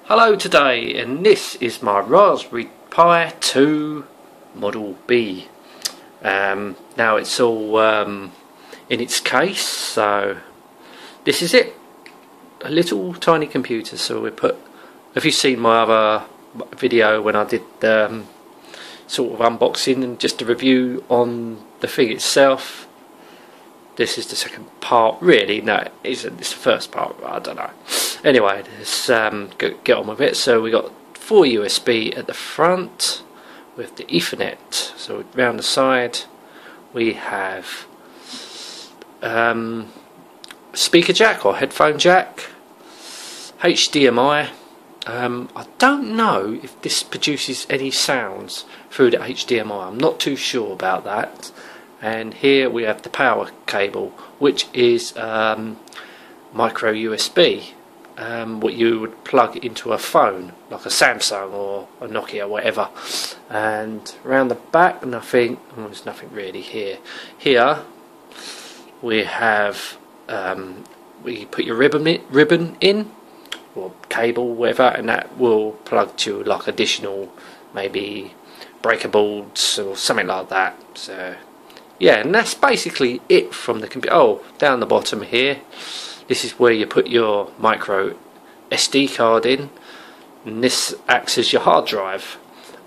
Hello today, and this is my Raspberry Pi 2 Model B. Now it's all in its case, so this is it. A little tiny computer. So we put. Have you seen my other video when I did sort of unboxing and just a review on the thing itself? This is the second part, really. No, it's the first part. I don't know. Anyway, let's get on with it. So we got 4 USB at the front with the Ethernet. So round the side we have speaker jack or headphone jack, HDMI. I don't know if this produces any sounds through the HDMI. I'm not too sure about that. And here we have the power cable, which is micro USB, what you would plug into a phone, like a Samsung or a Nokia, whatever. And around the back, nothing. Well, there's nothing really here. Here we have we put your ribbon in, or cable, whatever, and that will plug to like additional, maybe breaker boards or something like that. So yeah, and that's basically it from the computer. Oh, down the bottom here, this is where you put your micro SD card in, and this acts as your hard drive.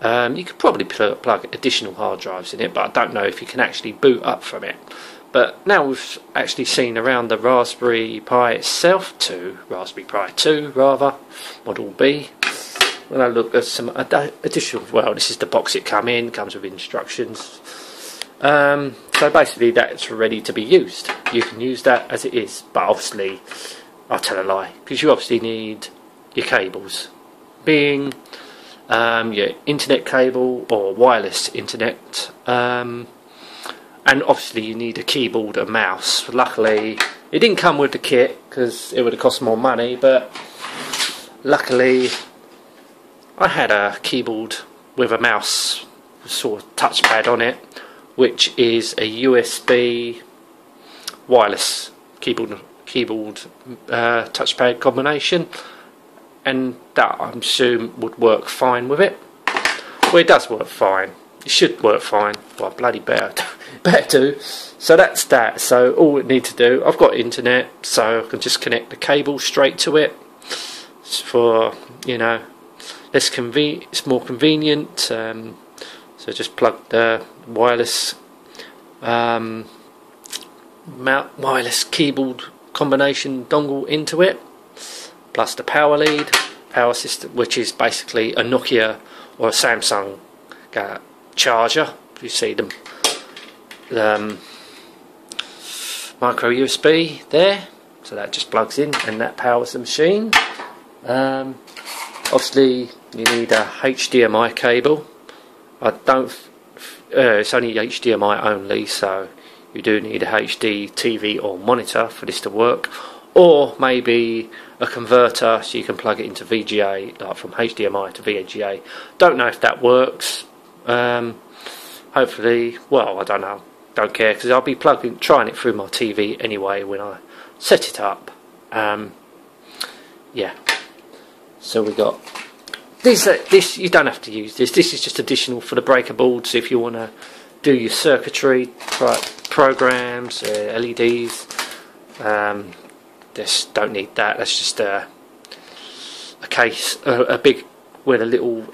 You could probably plug additional hard drives in it, but I don't know if you can actually boot up from it. But now we've actually seen around the Raspberry Pi itself, Raspberry Pi 2 rather, Model B. When I look at some additional, well, this is the box it comes with instructions. So basically that's ready to be used. You can use that as it is, but obviously I'll tell a lie, because you obviously need your cables, being your internet cable or wireless internet, and obviously you need a keyboard and mouse. Luckily it didn't come with the kit because it would have cost more money, but luckily I had a keyboard with a mouse sort of touchpad on it, which is a USB wireless keyboard touchpad combination, and that I'm assuming would work fine with it. Well, it does work fine. It should work fine. Well, bloody better do. So that's that. So all we need to do, I've got internet, so I can just connect the cable straight to it. It's for, you know, it's more convenient. So just plug the wireless wireless keyboard combination dongle into it, plus the power system, which is basically a Nokia or a Samsung charger. You see the micro USB there, so that just plugs in and that powers the machine. Obviously you need a HDMI cable. It's only HDMI only, so you do need a HD TV or monitor for this to work, or maybe a converter so you can plug it into VGA, like from HDMI to VGA. Don't know if that works. Hopefully, well, I don't know, don't care, because I'll be trying it through my TV anyway when I set it up. Yeah, so we got this. You don't have to use this. This is just additional for the breaker boards if you want to do your circuitry programs, LEDs. Just don't need that. That's just a case, a big, where the little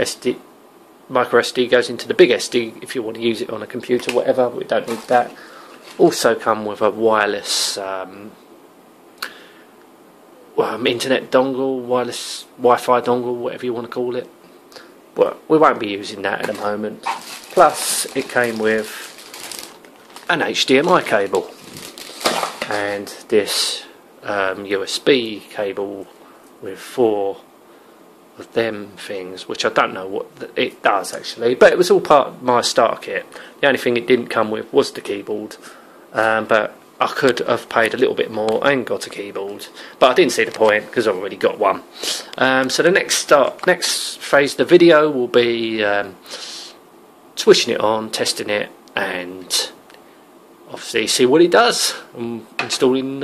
micro SD goes into the big SD if you want to use it on a computer, whatever. We don't need that. Also come with a wireless internet dongle, wireless Wi-Fi dongle, whatever you want to call it. But we won't be using that at the moment. Plus it came with an HDMI cable and this USB cable with 4 of them things, which I don't know what it does actually, but it was all part of my starter kit. The only thing it didn't come with was the keyboard, but I could have paid a little bit more and got a keyboard, but I didn't see the point because I've already got one. So the next phase of the video will be switching it on, testing it, and obviously see what it does, and installing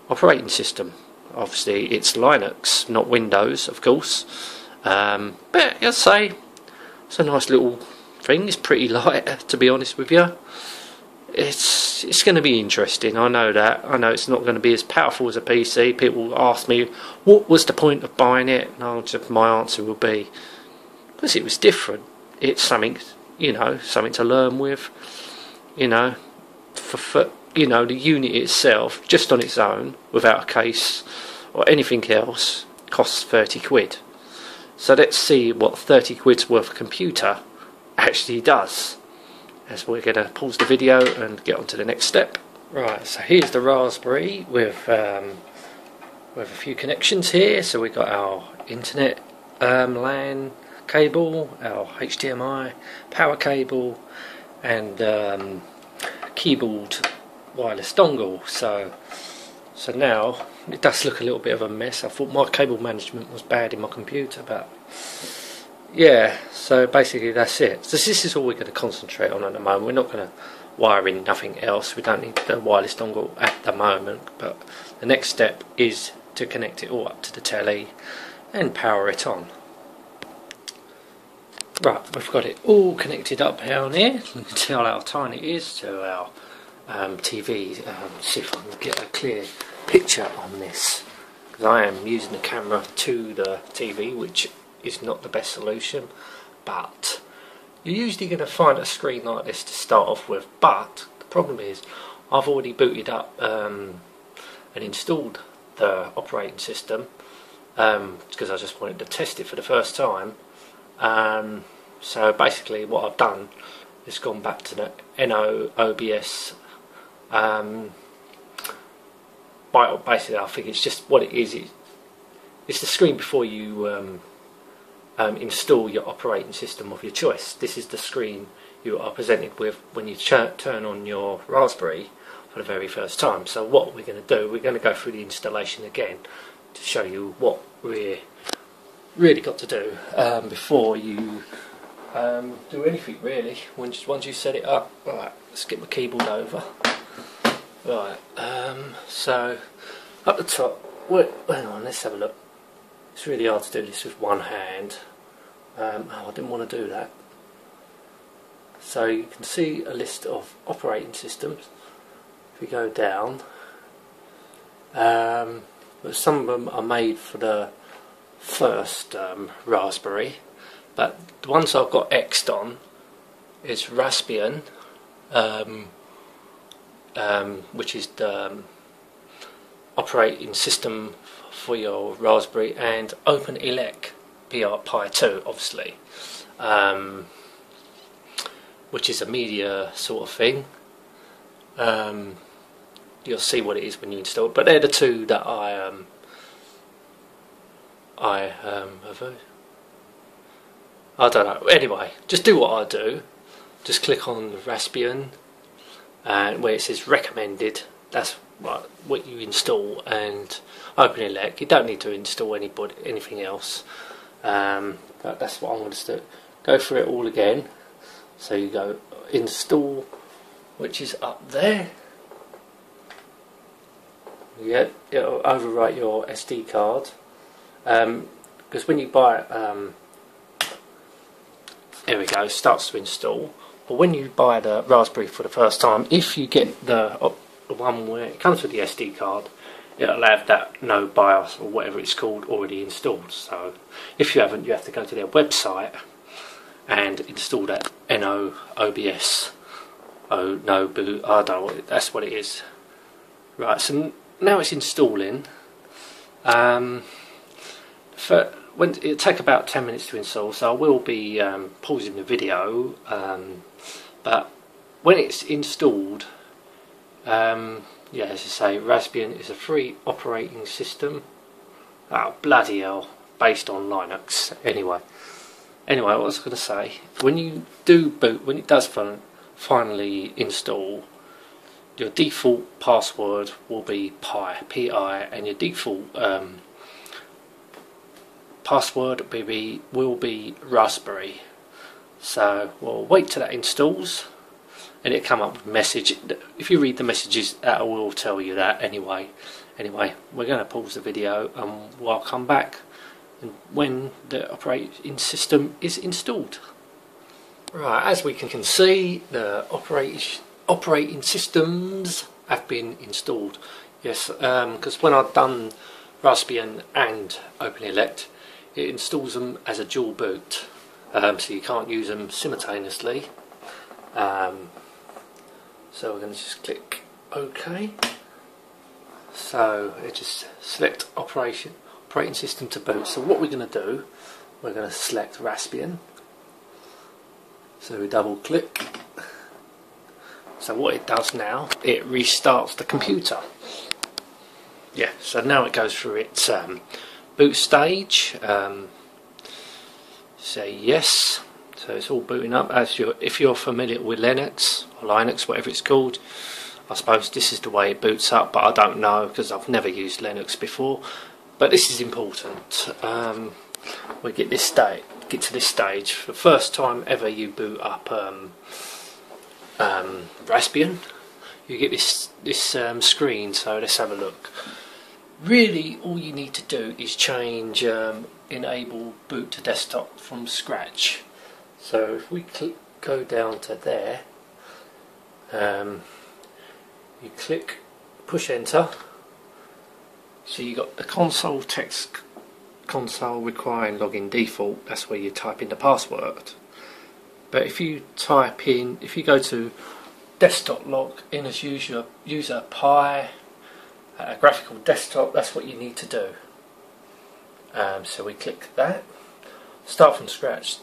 operating system. Obviously it's Linux, not Windows, of course. But I'd say it's a nice little thing. It's pretty light, to be honest with you. It's going to be interesting. I know that. I know it's not going to be as powerful as a PC. People ask me, what was the point of buying it? And my answer will be, because it was different. It's something, you know, something to learn with. You know, for you know, the unit itself, just on its own, without a case or anything else, costs 30 quid. So let's see what 30 quid's worth of computer actually does. As we're going to pause the video and get on to the next step. Right, so here's the Raspberry with a few connections here. So we've got our internet LAN cable, our HDMI power cable, and keyboard wireless dongle. So now it does look a little bit of a mess. I thought my cable management was bad in my computer, but yeah, so basically that's it. So this is all we're going to concentrate on at the moment. We're not going to wire in nothing else. We don't need the wireless dongle at the moment, but the next step is to connect it all up to the telly and power it on. Right, we've got it all connected up down here. You can tell how tiny it is to our TV. See if I can get a clear picture on this, because I am using the camera to the TV, which is not the best solution, but you're usually going to find a screen like this to start off with. But the problem is I've already booted up and installed the operating system, because I just wanted to test it for the first time. So basically what I've done is gone back to the NO OBS. Basically I think it's just what it is. It's the screen before you install your operating system of your choice. This is the screen you are presented with when you turn on your Raspberry for the very first time. So what we're going to do, we're going to go through the installation again to show you what we're really got to do before you do anything really. Once you set it up. Right, let's get my keyboard over. Right, so up the top, hang on, let's have a look. It's really hard to do this with one hand. I didn't want to do that. So you can see a list of operating systems. If we go down, but some of them are made for the first Raspberry, but the ones I've got X'd on is Raspbian, which is the operating system for your Raspberry, and OpenELEC Pi 2, obviously, which is a media sort of thing. You'll see what it is when you install it, but they're the two that I don't know. Anyway, just do what I do. Just click on the Raspbian, and where it says recommended, that's what you install, and OpenELEC. You don't need to install anything else. But that's what I'm going to do. Go through it all again. So you go install, which is up there. Yeah, it'll overwrite your SD card. Because when you buy it, there we go, starts to install. But when you buy the Raspberry for the first time, if you get the one where it comes with the SD card, it'll have that no BIOS or whatever it's called already installed. So if you haven't, you have to go to their website and install that NO OBS. Oh no, boo! I don't know that's what it is. Right, so now it's installing. It'll take about 10 minutes to install, so I will be pausing the video. But when it's installed, yeah, as I say, Raspbian is a free operating system. Oh, bloody hell, based on Linux. Anyway, what was I going to say? When you do boot, when it does finally install, your default password will be Pi, and your default password will be Raspberry. So we'll wait till that installs, and it come up with a message. If you read the messages, that will tell you that anyway. Anyway, we're going to pause the video and we'll come back when the operating system is installed. Right, as we can see, the operating systems have been installed. Yes, because when I've done Raspbian and OpenElect, it installs them as a dual boot, so you can't use them simultaneously. So we're going to just click OK. So it just select operating system to boot. So what we're going to do, we're going to select Raspbian. So we double click. So what it does now, it restarts the computer. Yeah, so now it goes through its boot stage. Say yes. So it's all booting up. If you're familiar with Linux or Linux, whatever it's called, I suppose this is the way it boots up, but I don't know because I've never used Linux before. But this is important. We get to this stage for the first time ever. You boot up Raspbian. You get this screen. So let's have a look. Really, all you need to do is change enable boot to desktop from scratch. So if we go down to there. You click, push enter. So you got the console text console requiring login default. That's where you type in the password. But if you go to desktop log in as user Pi graphical desktop, that's what you need to do. So we click that. Start from scratch.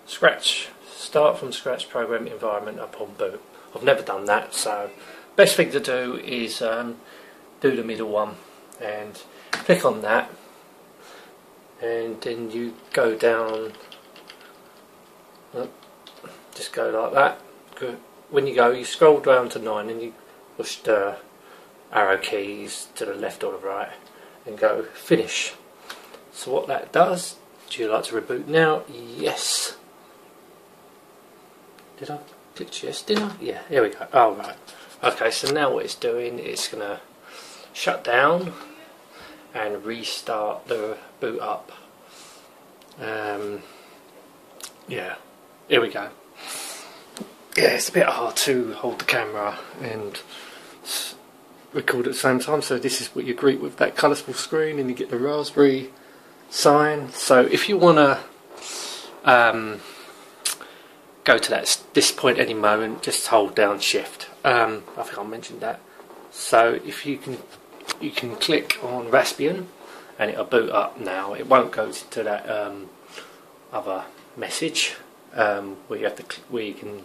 Start from scratch program environment upon boot. I've never done that, so best thing to do is do the middle one and click on that, and then you go down, just go like that. When you go, you scroll down to 9 and you push the arrow keys to the left or the right and go finish. So what that does, do you like to reboot now? Yes. Did I click yes, did I? Yeah, here we go. Oh right. Okay, so now what it's doing, it's going to shut down and restart the boot up. Yeah, here we go. Yeah, it's a bit hard to hold the camera and record at the same time, so this is what you greet with that colourful screen, and you get the Raspberry sign. So if you want to go to this point any moment, just hold down shift. I think I mentioned that. So if you can click on Raspbian and it'll boot up now. It won't go to that other message where you can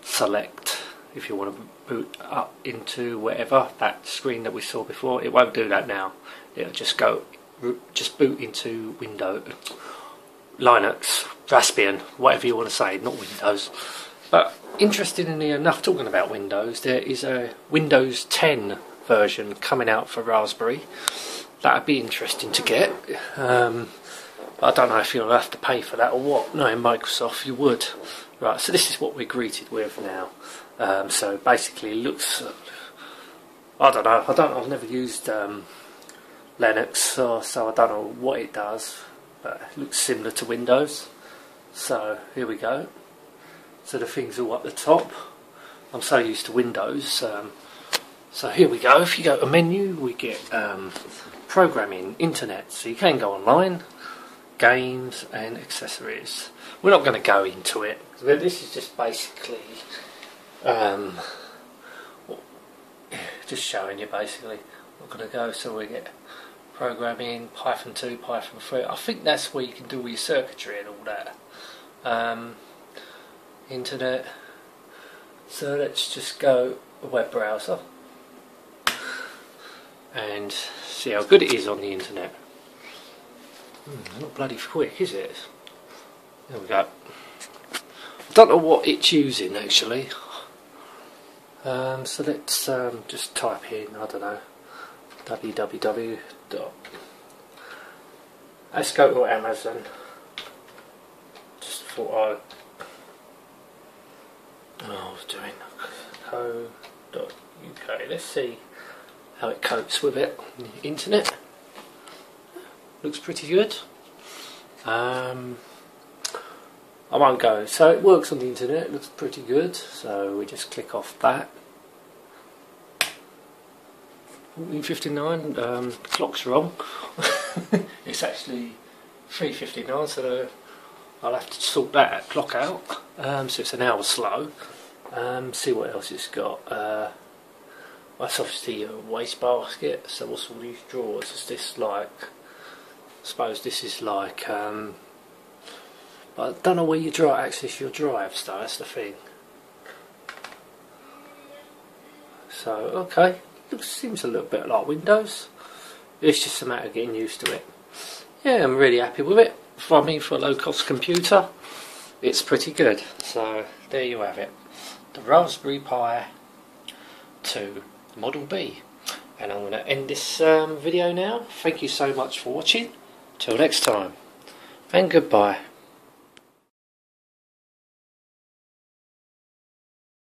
select if you want to boot up into whatever, that screen that we saw before. It won't do that now. It'll just boot into Linux, Raspbian, whatever you want to say, not Windows. But interestingly enough, talking about Windows, there is a Windows 10 version coming out for Raspberry. That would be interesting to get. I don't know if you'll have to pay for that or what. No, in Microsoft you would. Right, so this is what we're greeted with now. So basically it looks, I don't know, I've never used Linux, so I don't know what it does, but it looks similar to Windows. So here we go. So the thing's all up the top. I'm so used to Windows. So here we go. If you go to menu, we get programming, internet. So you can go online, games and accessories. We're not going to go into it. This is just basically just showing you basically. We're going to go, so we get programming, Python 2, Python 3. I think that's where you can do all your circuitry and all that. Internet. So let's just go a web browser and see how good it is on the internet. Not bloody quick, is it? There we go. I don't know what it's using actually. So let's just type in, I don't know, www. Let's go to Amazon. Just thought I'd I was doing co.uk. Let's see how it copes with it on the internet. Looks pretty good. I won't go. So it works on the internet. It looks pretty good. So we just click off that. 14:59. Clock's wrong. It's actually 3:59. So I'll have to sort that clock out. So it's an hour slow. See what else it's got. That's obviously a waste basket. So what's all these drawers? Is this like? I suppose this is like. But I don't know where you access your drives though. That's the thing. So okay, seems a little bit like Windows. It's just a matter of getting used to it. Yeah, I'm really happy with it. For a low-cost computer, it's pretty good. So there you have it. The Raspberry Pi 2 Model B. And I'm going to end this video now. Thank you so much for watching. Till next time. And goodbye.